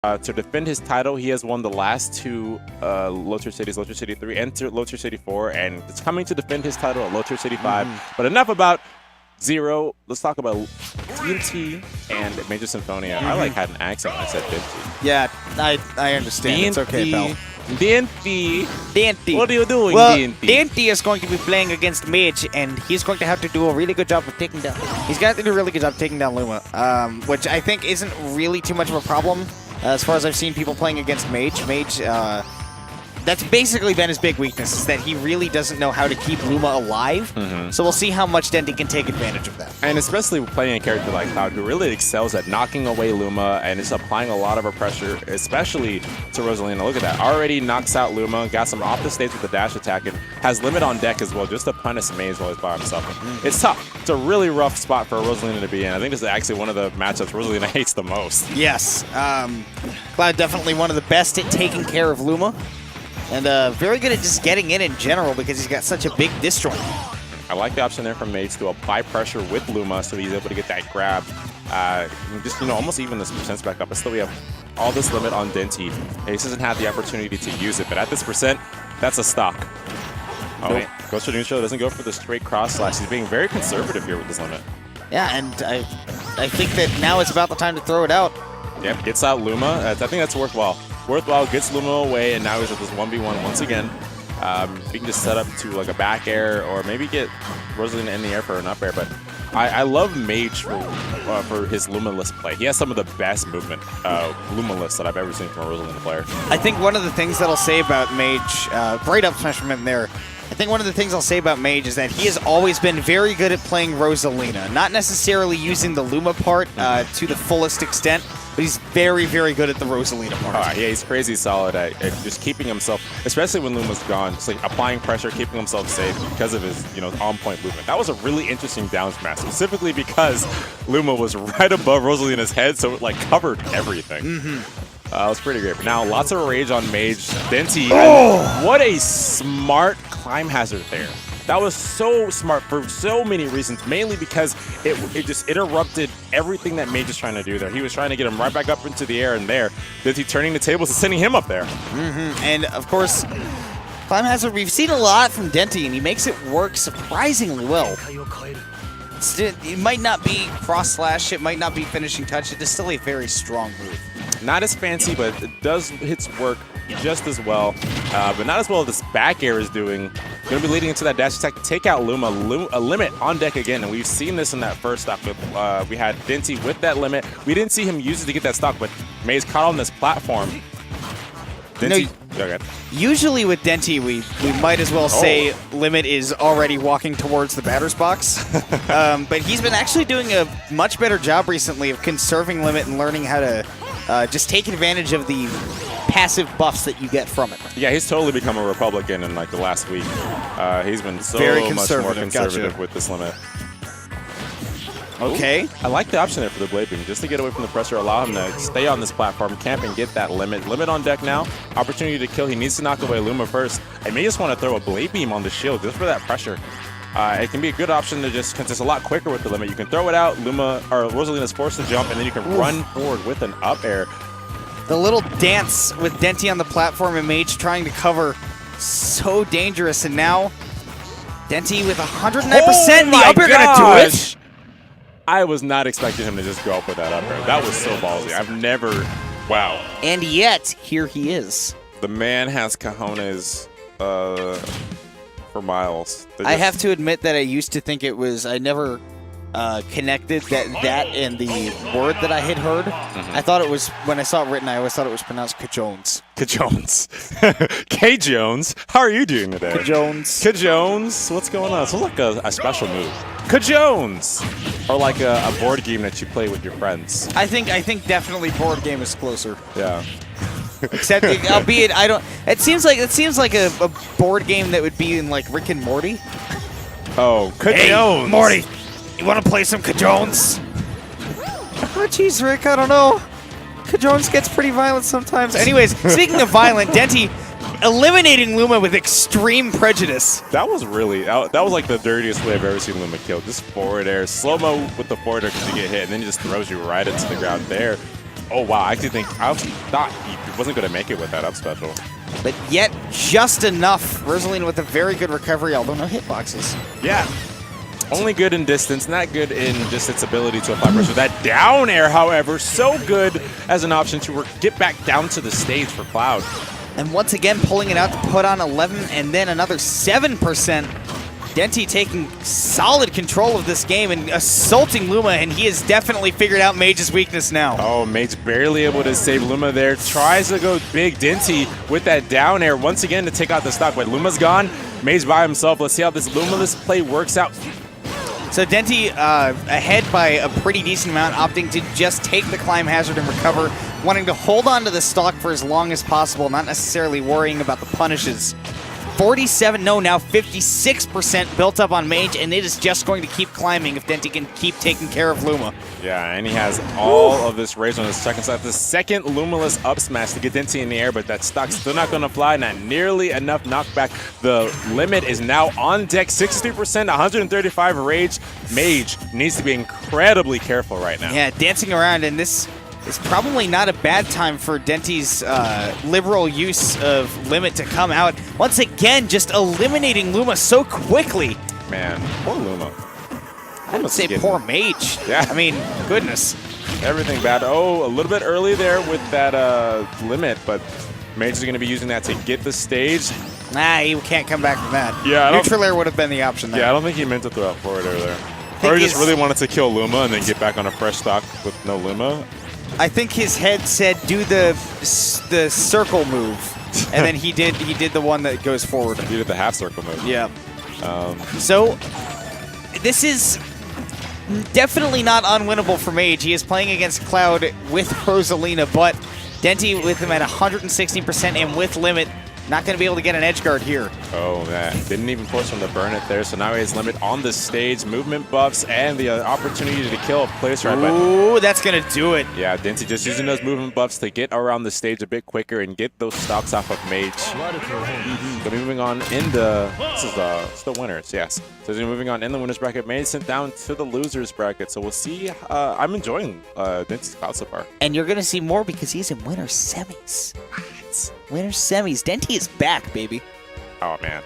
To defend his title, he has won the last two Low Tier Cities, Low Tier City 3 and Low Tier City 4, and it's coming to defend his title at Low Tier City 5. But enough about Zero. Let's talk about Denti and MageOfSymphonia. I like had an accent when I said Denti. Yeah, I understand. It's okay, pal. Denti. Denti. What are you doing, well, Denti? Denti is going to be playing against Mage, and he's going to have to do a really good job of taking down. He's got to do a really good job of taking down Luma, which I think isn't really too much of a problem. As far as I've seen people playing against Mage, that's basically been his big weakness, is that he really doesn't know how to keep Luma alive. So we'll see how much Denti can take advantage of that. And especially playing a character like Cloud, who really excels at knocking away Luma and is applying a lot of her pressure, especially to Rosalina. Look at that. Already knocks out Luma, got some off the stage with the dash attack, and has limit on deck as well, just to punish Maze while he's by himself. It's tough. It's a really rough spot for Rosalina to be in. I think this is actually one of the matchups Rosalina hates the most. Yes. Cloud definitely one of the best at taking care of Luma. And very good at just getting in general because he's got such a big disjoint. I like the option there from Mage to apply pressure with Luma so he's able to get that grab. Just, almost even this percent's back up. But still, we have all this limit on Denti. Ace doesn't have the opportunity to use it, but at this percent, that's a stock. Oh, nope. Goes for neutral, doesn't go for the straight cross slash. He's being very conservative here with this limit. Yeah, and I think that now is about the time to throw it out. Yep, gets out Luma. I think that's worthwhile. Gets Luma away, and now he's at this 1v1 once again. We can just set up to like a back air, or maybe get Rosalina in the air for an up air. But I love Mage for his Luma-less play. He has some of the best movement Luma-less that I've ever seen from a Rosalina player. I think one of the things that I'll say about Mage, great up smash from him there. I think one of the things I'll say about Mage is that he has always been very good at playing Rosalina. Not necessarily using the Luma part to the fullest extent, but he's very, very good at the Rosalina part. Yeah, he's crazy solid at just keeping himself, especially when Luma's gone, just like applying pressure, keeping himself safe because of his, on-point movement. That was a really interesting down smash, specifically because Luma was right above Rosalina's head, so it like covered everything. It was pretty great. But now, lots of rage on Mage. Denti, what a smart climb hazard there. That was so smart for so many reasons, mainly because it just interrupted everything that Mage is trying to do there. He was trying to get him right back up into the air, and there, Denti turning the tables and sending him up there. And, of course, climb hazard, we've seen a lot from Denti, and he makes it work surprisingly well. It might not be cross slash, it might not be finishing touch, it is still a very strong move. Not as fancy, but it does hits work just as well, but not as well as this back air is doing. Going to be leading into that dash attack to take out Luma. A limit on deck again, and we've seen this in that first stock. We had Denti with that limit. We didn't see him use it to get that stock, but Maze caught on this platform. Denti, usually with Denti, we might as well say limit is already walking towards the batter's box. But he's been actually doing a much better job recently of conserving limit and learning how to just take advantage of the passive buffs that you get from it. Yeah, he's totally become a Republican in like the last week. He's been so much more conservative with this limit. Okay. Ooh, I like the option there for the Blade Beam, just to get away from the pressure, allow him to stay on this platform, camp, and get that limit. Limit on deck now. Opportunity to kill. He needs to knock away Luma first. I may just want to throw a Blade Beam on the shield just for that pressure. It can be a good option to just, because it's a lot quicker with the limit. You can throw it out, Rosalina's forced to jump, and then you can run forward with an up air. The little dance with Denti on the platform and Mage trying to cover, so dangerous. And now, Denti with 109%, the up air gonna do it. I was not expecting him to just go up with that up air. That was so ballsy. I've never, wow. And yet, here he is. The man has cojones for miles. I have to admit that I used to think it was, I never connected that and the word that I had heard. I thought it was, when I saw it written, I always thought it was pronounced Cajones. Cajones. K Jones, how are you doing today? Cajones. Cajones, what's going on? So like a special move. Cajones, or like a board game that you play with your friends. I think definitely board game is closer. Yeah. Except, albeit I don't. It seems like a board game that would be in like Rick and Morty. Oh, Cajones. Hey, Morty, you want to play some Cajones? Oh, jeez, Rick, I don't know. Cajones gets pretty violent sometimes. Anyways, speaking of violent, Denti eliminating Luma with extreme prejudice. That was really, that was like the dirtiest way I've ever seen Luma killed. Just forward air, slow-mo with the forward air because you get hit, and then he just throws you right into the ground there. Oh, wow. I actually thought he wasn't going to make it with that up special. But yet, just enough. Rosalina with a very good recovery, although no hitboxes. Yeah. Only good in distance, not good in just its ability to apply pressure. That down air, however, so good as an option to get back down to the stage for Cloud. And once again, pulling it out to put on 11 and then another 7%. Denti taking solid control of this game and assaulting Luma, and he has definitely figured out Mage's weakness now. Oh, Mage barely able to save Luma there. Tries to go big. Denti with that down air once again to take out the stock, but Luma's gone. Mage by himself. Let's see how this Lumaless play works out. So Denti ahead by a pretty decent amount, opting to just take the climb hazard and recover, wanting to hold on to the stock for as long as possible, not necessarily worrying about the punishes. 47, no, now 56% built up on Mage, and it is just going to keep climbing if Denti can keep taking care of Luma. Yeah, and he has all of this raise on his second side. The second Lumaless up smash to get Denti in the air, but that stock's still not going to fly. Not nearly enough knockback. The limit is now on deck. 63%, 135 rage. Mage needs to be incredibly careful right now. Yeah, dancing around, and this is probably not a bad time for Denti's liberal use of limit to come out. Once again, just eliminating Luma so quickly. Man, poor Luma. I would say poor Mage. Yeah. I mean, goodness. Everything bad. Oh, a little bit early there with that limit, but Mage is going to be using that to get the stage. Nah, he can't come back from that. Yeah, Neutral air would have been the option there. Yeah, I don't think he meant to throw out forward air there. Or he just really wanted to kill Luma and then get back on a fresh stock with no Luma. I think his head said, "Do the circle move," and then he did the one that goes forward. He did the half circle move. Yeah. So this is definitely not unwinnable for Mage. He is playing against Cloud with Rosalina, but Denti with him at 116% and with limit, not going to be able to get an edge guard here. Oh, man. Didn't even force him to burn it there, so now he has limit on the stage, movement buffs, and the opportunity to kill a place right. Ooh, that's going to do it. Yeah, Denti just using those movement buffs to get around the stage a bit quicker and get those stocks off of Mage. So moving on in the... This is still winners, yes. So he's moving on in the winners bracket. Mage sent down to the losers bracket, so we'll see. I'm enjoying Denti's Cloud so far. And you're going to see more because he's in winners semis. What? Winners semis. Denti is back, baby. Oh, man.